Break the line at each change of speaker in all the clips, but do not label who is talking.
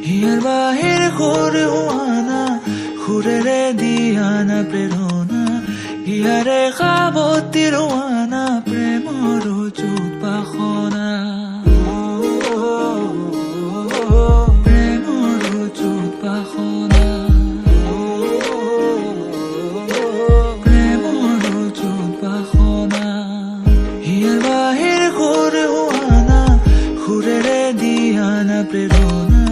হিয়াৰ বাহিৰ সুৰ হোৱানা সুৰেৰে দিয়ানা প্ৰেৰণা হিয়াৰে সাৱতি ৰোৱানা প্ৰেমৰ যুত বাসনা প্ৰেমৰ যুত বাসনা প্ৰেমৰ যুত বাসনা হিয়াৰ বাহিৰ সুৰ হোৱানা সুৰেৰে দিয়ানা প্ৰেৰণা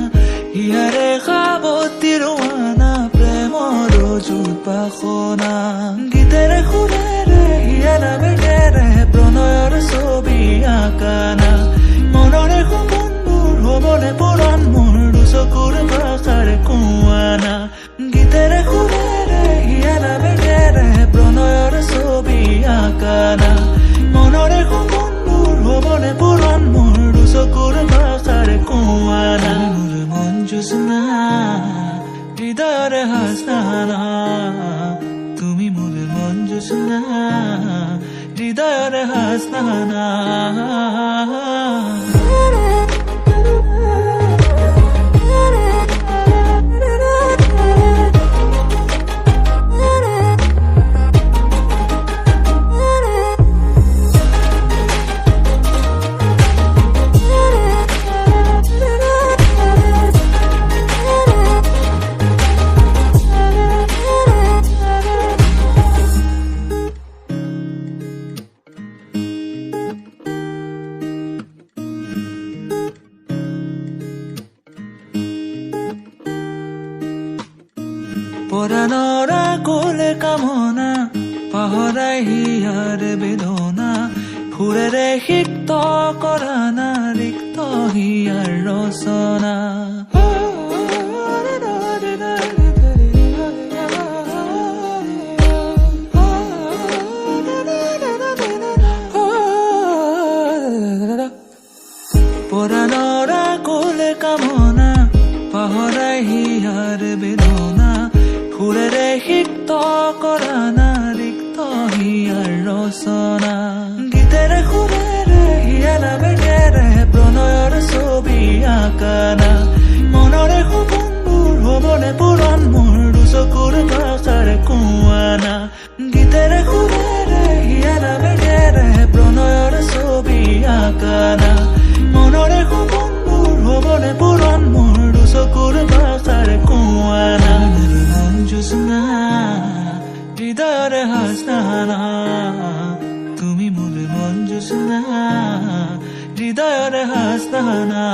হিয়াৰে সাৱতি ৰোৱানা প্ৰেমৰ যুত বাসনা গীতেৰে সুৰেৰে হিয়া নামেৰে প্ৰণয়ৰ ছবি আঁকানা মনৰে সপোনবোৰ হ'বনে পুৰণ মোৰ দুচকুৰ ভাষাৰে কোৱানা গীতেৰে সুৰেৰে হিয়া নামেৰে প্ৰণয়ৰ ছবি আঁকানা মনৰে সপোনবোৰ হ'বনে পুৰণ মোৰ দুচকুৰ ভাষাৰে কোৱানা জোছনা হৃদয়ৰে হাসনা তুমি মোৰ মন জোছনা হৃদয়ৰে হাসনা পৰাণৰা কোলে কামনা পাহৰাই হিয়াৰ বেদনা সুৰেৰে সিক্ত কৰানা ৰিক্ত হিয়াৰ ৰচনা পৰাণৰা কোলে কামনা পাহৰাই হিয়াৰ বেদনা সুৰেৰে সিক্ত কৰানা ৰিক্ত হিয়াৰ ৰচনা গীতেৰে সুৰেৰে হিয়া নামেৰে প্ৰণয়ৰ ছবি আঁকানা মনৰে সপোনবোৰ হ'বনে পুৰণ মোৰ দুচকুৰ ভাষাৰে কোৱানা গীতেৰে সুৰেৰে হিয়া নামেৰে প্ৰণয়ৰ ছবি আঁকানা মনৰে সপোনবোৰ হ'বনে পুৰণ মোৰ দুচকুৰ ভাষাৰে কোৱানা জোছনা হৃদয়ৰে হাসনা তুমি মোৰ মন জোছনা হৃদয়ৰে হাসনা